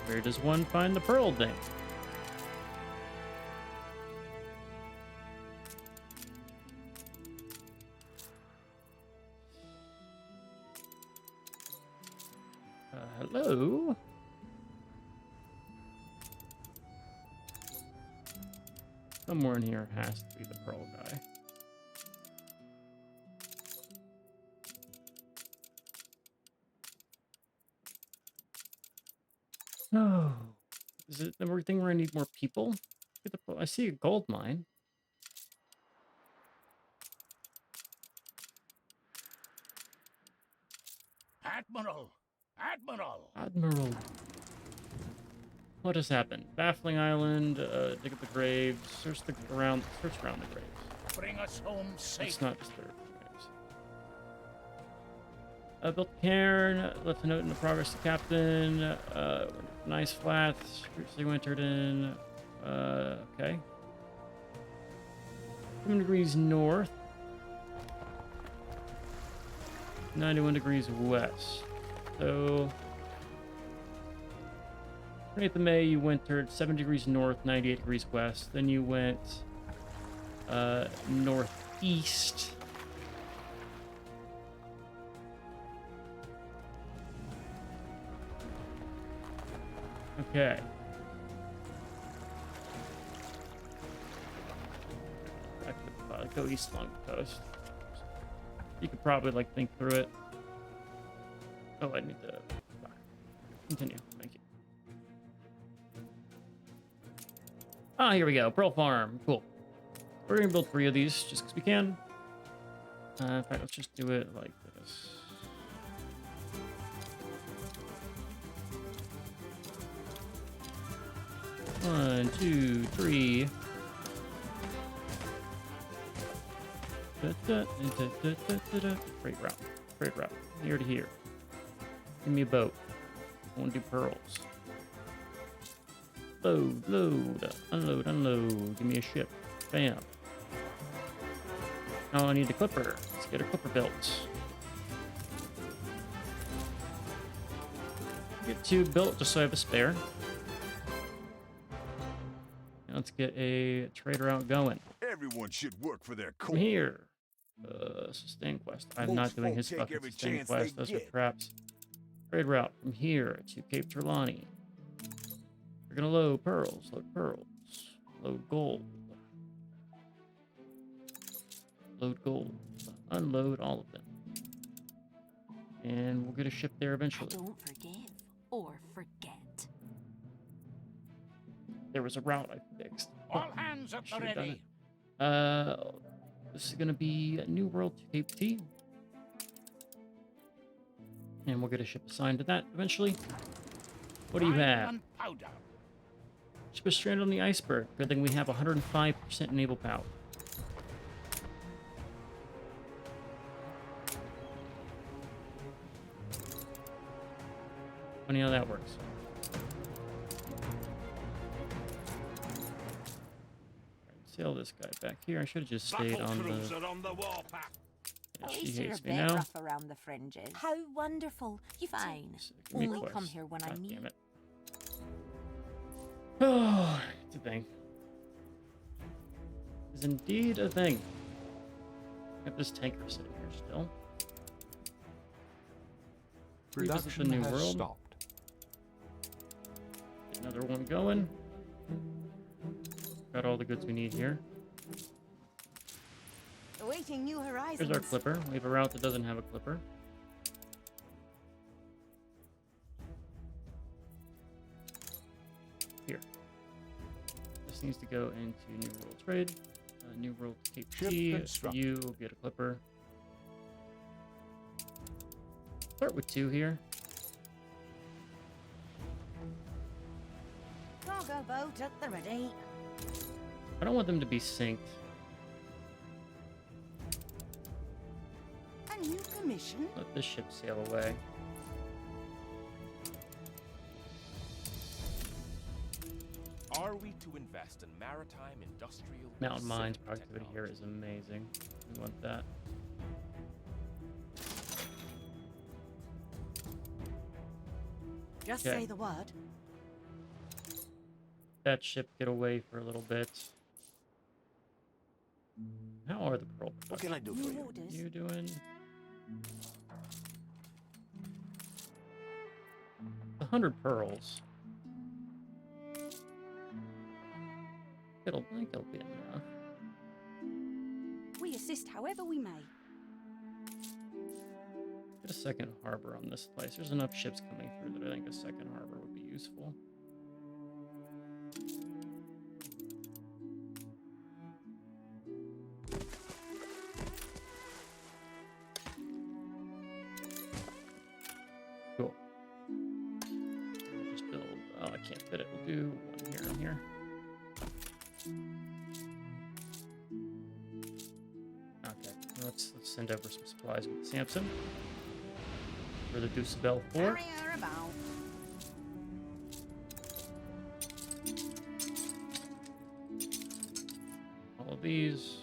Where does one find the pearl thing? Hello? Somewhere in here has to be the pearl guy. Oh, is it everything where I need more people? Get the, I see a gold mine. Admiral! Admiral! Admiral. What has happened? Baffling Island, dig up the graves, search around the graves. Bring us home safe. Let's not disturb the graves. Built a cairn, left a note in the progress to captain. Nice flats, previously wintered in. Okay. 7 degrees north. 91 degrees west. So 28th of May, you wintered 7 degrees north, 98 degrees west. Then you went northeast. Okay. I could go east along the coast. You could probably like think through it. Oh, I need to continue. Thank you. Ah, here we go. Pearl Farm. Cool. We're gonna build 3 of these just because we can. In fact, let's just do it like this. One, two, three. Freight route. Freight route. Here to here. Give me a boat. I want to do pearls. Load, load, unload, unload. Give me a ship. Bam. Now I need a clipper. Let's get a clipper built. Get 2 built just so I have a spare. And let's get a trade route going. Everyone should work for their From core. here. Sustain quest. I'm Most not doing folk his take fucking every sustain chance quest. they Those are get. traps. Trade route from here to Cape Trelawney. We're gonna load pearls. Load gold. Load gold. Unload all of them. And we'll get a ship there I eventually. don't forgive or forget. There was a route I fixed. All hands at the Should've done ready. This is gonna be a New World to Cape T. And we'll get a ship assigned to that eventually. What do you Wine have? and powder. Ship is stranded on the iceberg. Good thing we have 105% naval power. Funny how that works. Sail this guy back here. I should have just stayed Battle on the... cruiser on the warpath. Yeah, At she least you're a hates me bit now. rough around the fringes. How wonderful. You fine. So give me Only quests. come here when I God need. damn it. Oh, it's a thing. It's indeed a thing. I have this tanker sitting here still. Revisit the Production New has World. stopped. Get another one going. Got all the goods we need here. Awaiting new horizons. Here's our clipper. We have a route that doesn't have a clipper. Here. This needs to go into New World Trade. New World Cape Ship T. constructed. You get a clipper. Start with 2 here. Cargo boat at the ready. I don't want them to be synced. A new commission. Let this ship sail away. Are we to invest in maritime, industrial, Mountain Mines civic productivity here is amazing. We want that. Just Okay. say the word. That ship get away for a little bit. How are the pearl What can I do for New you? orders. You doing? 100 pearls. I think it'll be enough. We assist however we may. Get a second harbor on this place. There's enough ships coming through that I think a second harbor would be useful. Cool. We'll just build. Oh, I can't fit it. We'll do one here and here. Okay, let's send over some supplies with Samson for the Deucebel Fort. Barrier about. All of these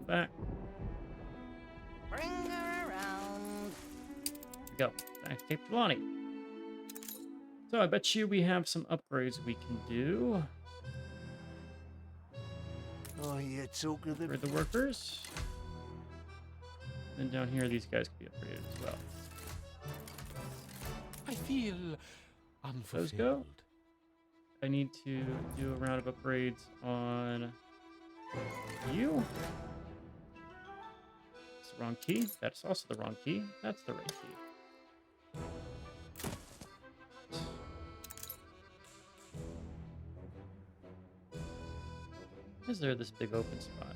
back. Bring her around. Here we go. Back to Cape Trelawney. So I bet you we have some upgrades we can do Oh, yeah, talking of the... for the workers. And down here, these guys can be upgraded as well. I feel Those unfulfilled. go. I need to do a round of upgrades on you. It's the wrong key. That's also the wrong key. That's the right key. Is there this big open spot?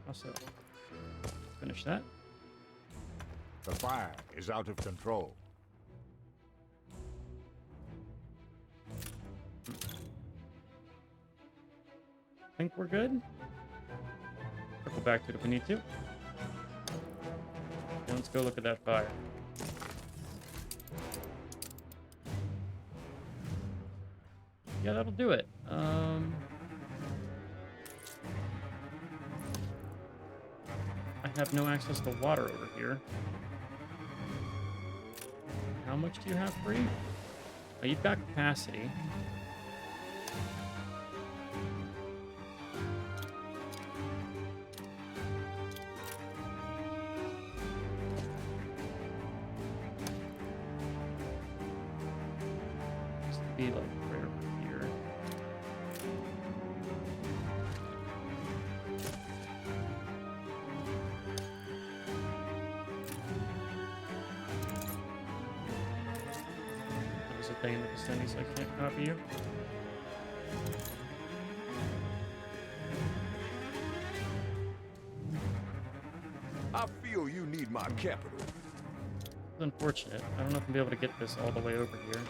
Also, finish that. The fire is out of control. Think we're good. Circle back to it if we need to. Let's go look at that fire. Yeah, that'll do it. I have no access to water over here. How much do you have free? Oh, you've got capacity. be like right over here. There's a thing in the vicinity, so I can't copy you. I feel you need my capital. It's unfortunate. I don't know if I'll be able to get this all the way over here.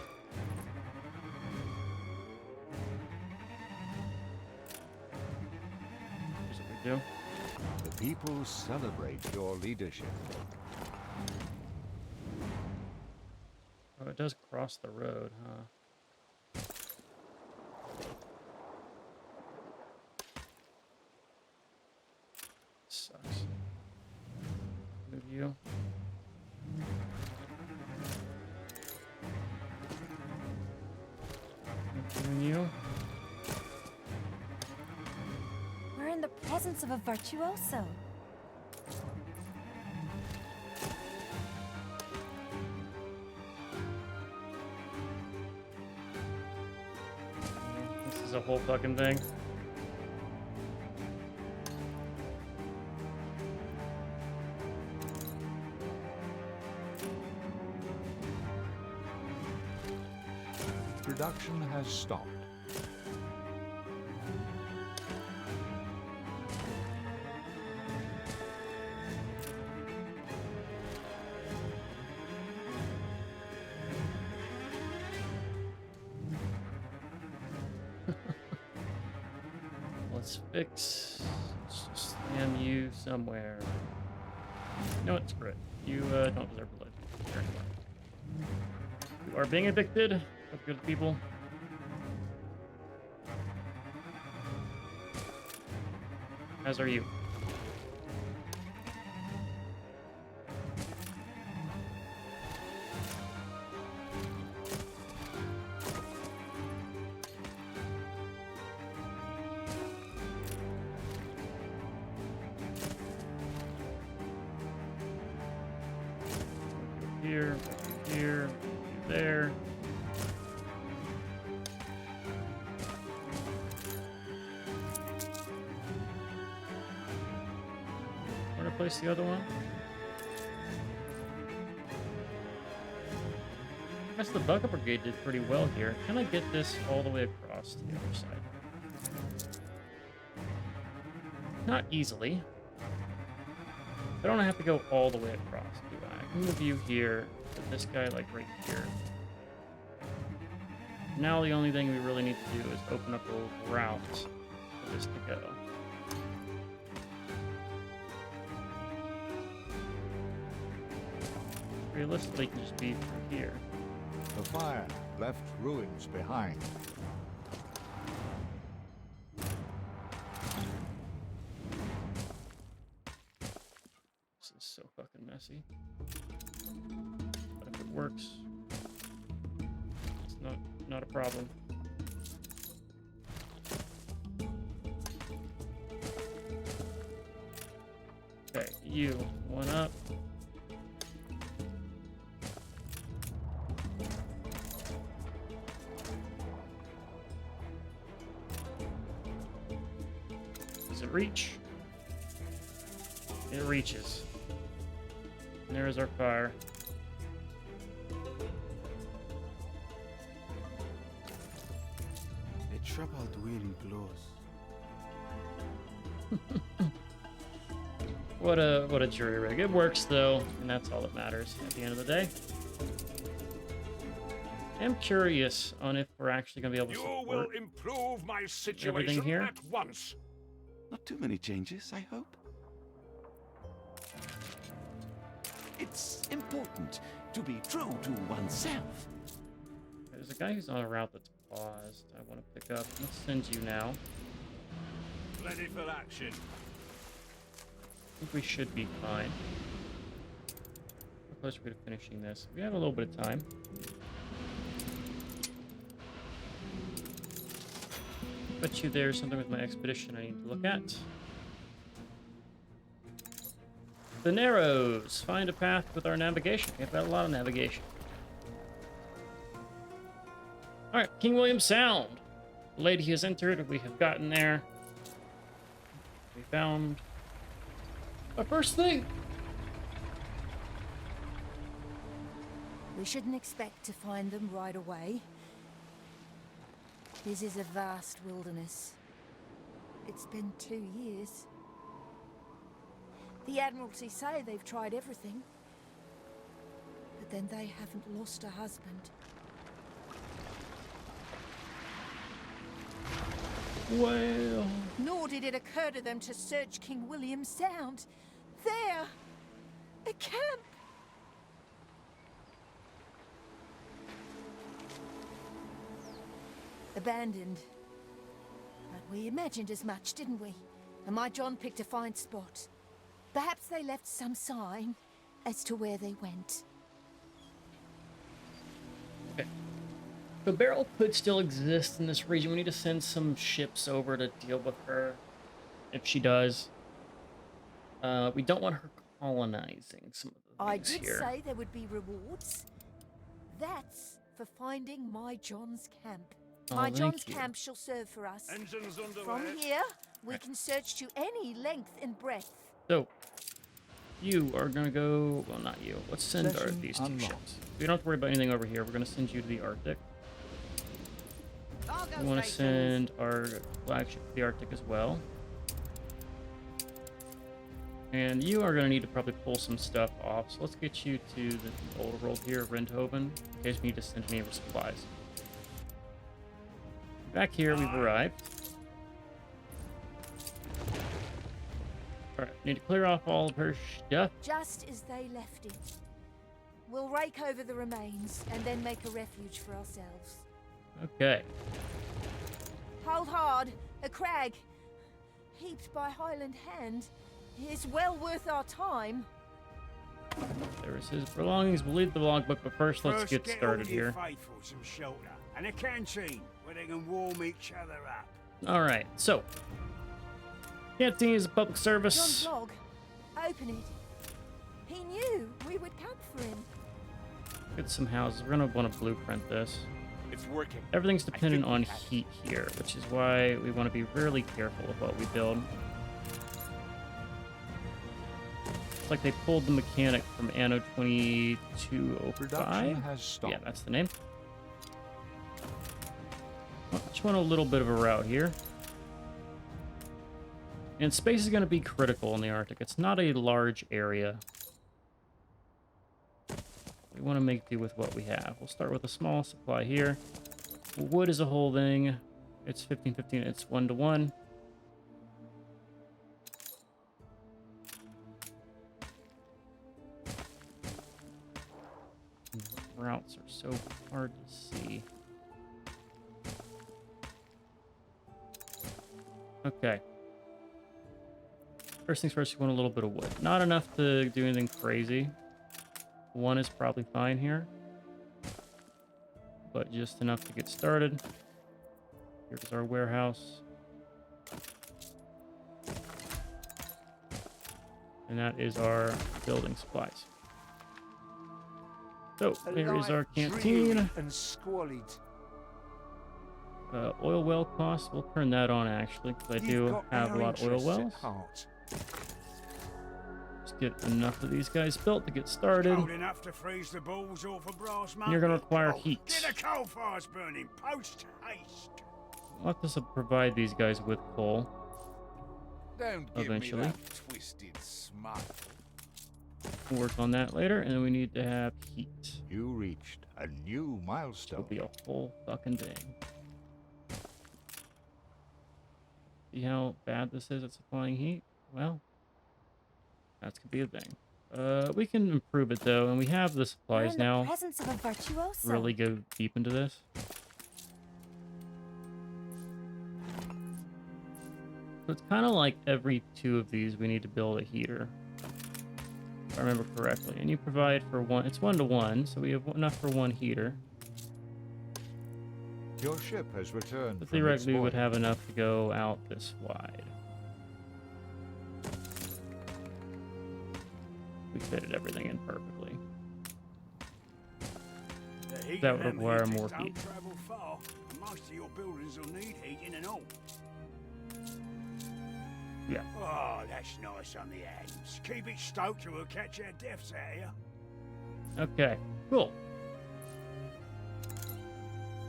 Here's what we do. The people celebrate your leadership. Oh, it does cross the road, huh? Sucks. Move you. Moving you. We're in the presence of a virtuoso. This is a whole fucking thing. Production has stopped. Let's fix. Let's just slam you somewhere. No, it's great. You don't deserve to live. There you are. You are being evicted of good people. As are you. Here, here, there. Where to place the other one? I guess the Bucket Brigade did pretty well here. Can I get this all the way across to the other side? Not easily. I don't have to go all the way across, do I? I can move you here, put this guy like right here. Now the only thing we really need to do is open up a little route for this to go. Realistically, it can just be through here. The fire left ruins behind. This is so fucking messy. But if it works, it's not a problem. Okay, you one up. Does it reach? It reaches. And there is our fire. A troubled wind blows. What a jury rig. It works though, and that's all that matters at the end of the day. I'm curious on if we're actually gonna be able to You will support improve my situation everything here. at once. Not too many changes, I hope. It's important to be true to oneself. There's a guy who's on a route that's paused. I want to pick up. Let's send you now. Plentiful action. I think we should be fine. How close are we to finishing this? We have a little bit of time. Bet you there's something with my expedition I need to look at. The Narrows. Find a path with our navigation. We've got a lot of navigation. All right, King William Sound. The lady has entered. We have gotten there. We found our first thing. We shouldn't expect to find them right away. This is a vast wilderness. It's been 2 years. The Admiralty say they've tried everything. But then they haven't lost a husband. Well... Nor did it occur to them to search King William Sound. There! A camp! Abandoned. But we imagined as much, didn't we? And my John picked a fine spot. Perhaps they left some sign as to where they went. Okay. The barrel could still exist in this region. We need to send some ships over to deal with her, if she does. We don't want her colonizing some of the I things did here. say there would be rewards. That's for finding my John's camp. Oh, My thank John's you. camp shall serve for us. Engines underway. From here, we can search to any length and breadth. So, you are gonna go. Well, not you. Let's send these two ships. We don't have to worry about anything over here. We're gonna send you to the Arctic. We want to send our flagship to the Arctic as well. And you are going to need to probably pull some stuff off. So let's get you to the old world here, Rindhoven, in case we need to send any supplies. Back here, we've arrived. Alright, need to clear off all of her stuff. Just as they left it. We'll rake over the remains and then make a refuge for ourselves. Okay. Hold hard. A crag, heaped by Highland hand, is well worth our time. There is his belongings. We'll leave the logbook, but first let's get started all your here. faithful some shelter and a canteen where they can warm each other up. Alright, so. Canteen is a public service. John's log. Open it. He knew we would come for him. Get some houses. We're going to want to blueprint this. It's working. Everything's dependent on heat here, which is why we want to be really careful of what we build. It's like they pulled the mechanic from Anno 2205. Yeah, that's the name. Well, just want a little bit of a route here. And space is going to be critical in the Arctic. It's not a large area. We want to make do with what we have. We'll start with a small supply here. Wood is a whole thing. It's 15-15. It's 1-to-1. Routes are so hard to see. Okay. First things first, you want a little bit of wood. Not enough to do anything crazy. One is probably fine here, but just enough to get started. Here's our warehouse. And that is our building supplies. So, here is our canteen. And squalid. Oil well costs, we'll turn that on actually, because I do have a lot of oil wells. Just get enough of these guys built to get started. Cold enough to freeze the balls off a brass monkey. You're going to require heat. Get the coal fires burning, post haste. We'll have to provide these guys with coal. Don't give Eventually. me that twisted smile. We'll work on that later, and then we need to have heat. You reached a new milestone. It'll be a whole fucking thing. See how bad this is at supplying heat? Well, that's gonna be a thing. We can improve it though, and we have the supplies now. Presence of a virtuoso. Really go deep into this. So it's kind of like every 2 of these we need to build a heater, if I remember correctly. And you provide for one. It's 1-to-1, so we have enough for 1 heater. Your ship has returned. But from its theoretically, we would voyage. have enough to go out this wide. We fitted everything in perfectly. That would require more heat. Don't travel far. Most of your buildings will need heating and all. Yeah. Oh, that's nice on the hands. Keep it stoked or we'll catch our deaths out here. Okay, cool.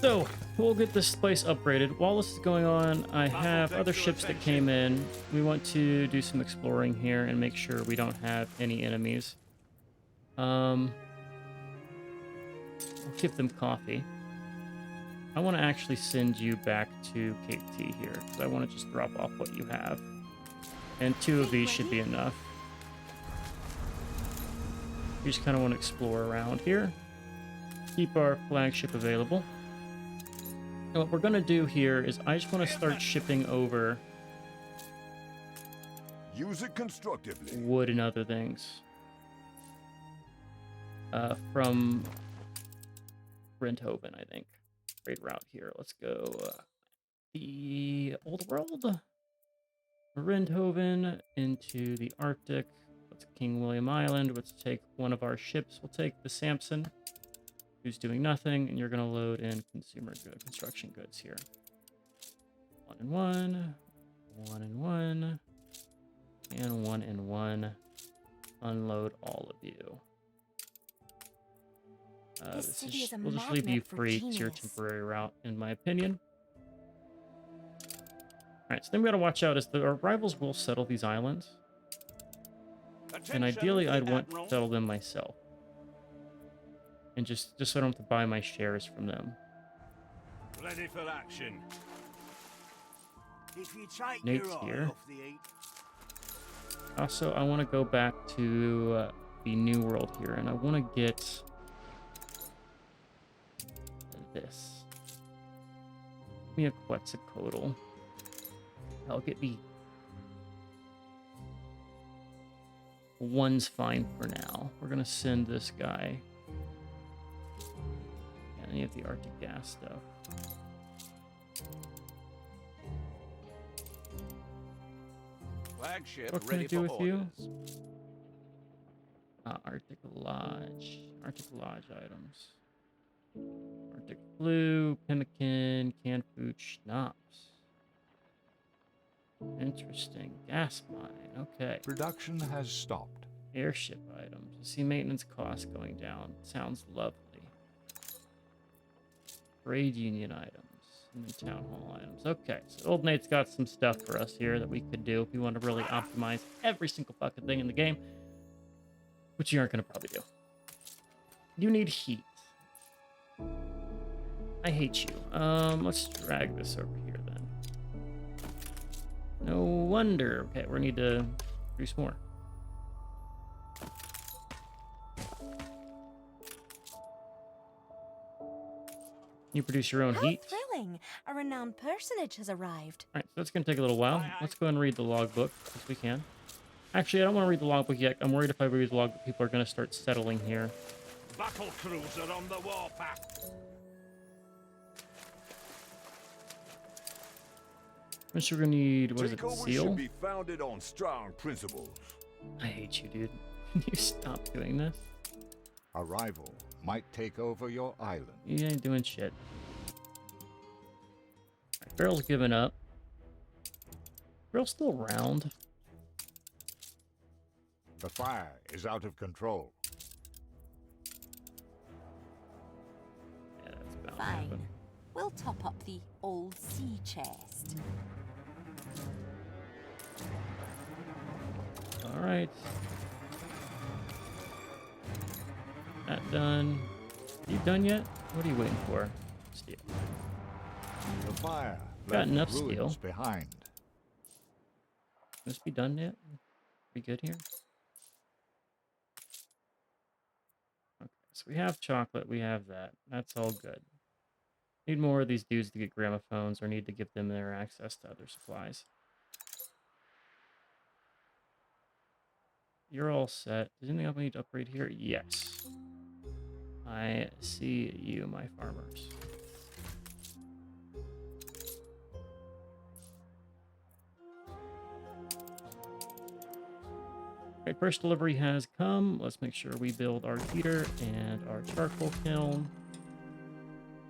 So, we'll get this place upgraded. While this is going on, I have other ships that came in. We want to do some exploring here and make sure we don't have any enemies. I'll give them coffee. I want to actually send you back to Cape T here, because I want to just drop off what you have. And 2 of these should be enough. We just kind of want to explore around here. Keep our flagship available. And what we're going to do here is I just want to start shipping over Use it constructively. wood and other things. From Renthoven, I think. Great route here. Let's go the Old World. Renthoven into the Arctic. Let's King William Island. Let's take one of our ships. We'll take the Samson, who's doing nothing, and you're going to load in construction goods here. 1 and 1, 1 and 1, and 1 and 1. Unload all of you. We'll just leave you free. It's your temporary route, in my opinion. Alright, so then we gotta watch out is our rivals will settle these islands. And ideally, I'd want to settle them myself. And just so I don't have to buy my shares from them. Ready for action. If you take Nate's your eye here. off the heat. Also, I want to go back to the New World here, and I want to get this. Give me a Quetzalcoatl. I'll get the... One's fine for now. We're going to send this guy. And any of the Arctic gas stuff. Flagship What can I ready do for with you? orders. Arctic Lodge. Arctic Lodge items. Arctic Blue, pemmican, canned food, schnapps. Interesting. Gas mine. Okay. Production has stopped. Airship items. You see maintenance costs going down. Sounds lovely. Trade union items. And then town hall items. Okay, so Old Nate's got some stuff for us here that we could do if we want to really optimize every single fucking thing in the game. Which you aren't going to probably do. You need heat. I hate you. Let's drag this over here then. No wonder. Okay, we need to produce more. You produce your own heat. How thrilling! A renowned personage has arrived. All right, so that's going to take a little while. Let's go and read the logbook if we can. Actually, I don't want to read the logbook yet. I'm worried if I read the logbook, people are going to start settling here. Battle cruiser on the warpath. I'm sure we're going to need, what is it, Takeover seal? should be founded on strong principles. I hate you, dude. Can you stop doing this? A rival might take over your island. You ain't doing shit. Alright, Barrel's given up. Barrel's still around. The fire is out of control. Yeah, that's bound to Fine. happen. We'll top up the old sea chest. Alright. That done. You done yet? What are you waiting for? Steel. The fire Got left enough ruins steel. behind. This be done yet? We good here? Okay, so we have chocolate, we have that. That's all good. Need more of these dudes to get gramophones, or need to give them their access to other supplies. You're all set. Does anything else I need to upgrade here? Yes. I see you, my farmers. Okay, first delivery has come. Let's make sure we build our heater and our charcoal kiln.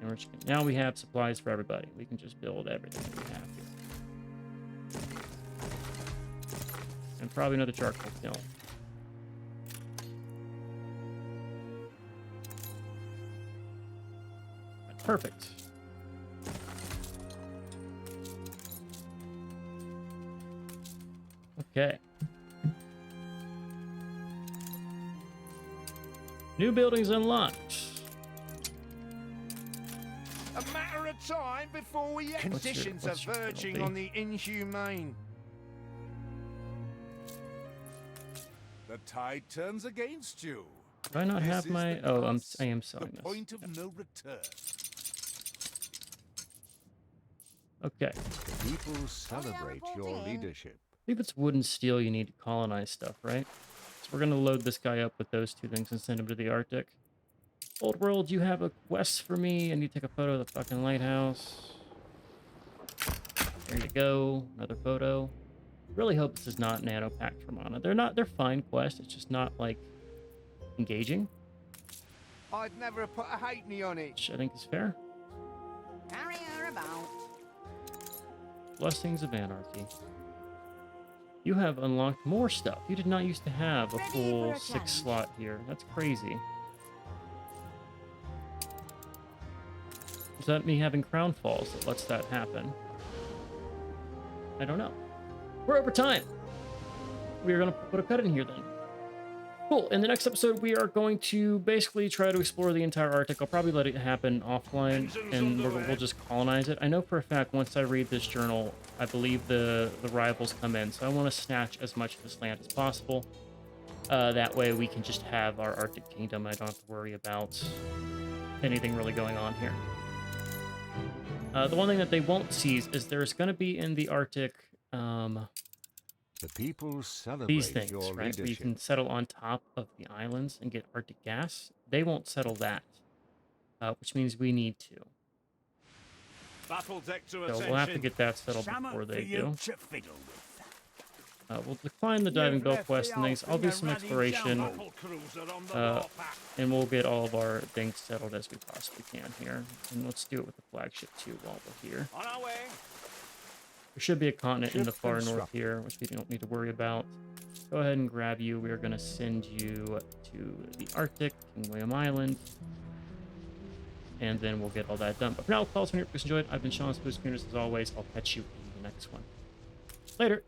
And we're just gonna, now we have supplies for everybody. We can just build everything that we have here. And probably another charcoal kiln. Perfect. Okay. New buildings unlocked. A matter of time before we... Conditions what's are your verging penalty? on the inhumane. The tide turns against you. Do I not This have is my... the Oh, pass, I am selling the this. point of no return. Okay. The people celebrate your leadership. I believe it's wood and steel you need to colonize stuff, right? So we're going to load this guy up with those two things and send him to the Arctic. Old World, you have a quest for me. I need to take a photo of the fucking lighthouse. There you go. Another photo. Really hope this is not an Anno Pax Romana. They're fine quests. It's just not, like, engaging. I'd never have put a halfpenny on it. Which I think is fair. Carry her about. Blessings of Anarchy. You have unlocked more stuff. You did not used to have a Ready full for a 6 challenge. slot here. That's crazy. Is that me having Crown Falls that lets that happen? I don't know. We're over time. We're going to put a cut in here then. Cool. In the next episode, we are going to basically try to explore the entire Arctic. I'll probably let it happen offline, and we'll just colonize it. I know for a fact once I read this journal, I believe the rivals come in, so I want to snatch as much of this land as possible. That way we can just have our Arctic kingdom. I don't have to worry about anything really going on here. The one thing that they won't seize is there's going to be in the Arctic... The people celebrate these things, your right? Where you leadership. can settle on top of the islands and get Arctic gas. They won't settle that, which means we need to. Battle deck to So attention. we'll have to get that settled Something before for they you do. to fiddle with. We'll decline the diving You've bell left quest the and things. old I'll do thing some a ruddy exploration, jungle. Cruiser on the uh, warpath. and we'll get all of our things settled as we possibly can here. And let's do it with the flagship too while we're here. On our way. There should be a continent in the Ship far north constructed. here, which we don't need to worry about. Go ahead and grab you. We are going to send you to the Arctic, King William Island. And then we'll get all that done. But for now, I'll call us when you enjoyed. I've been Sean Spooks As always, I'll catch you in the next one. Later.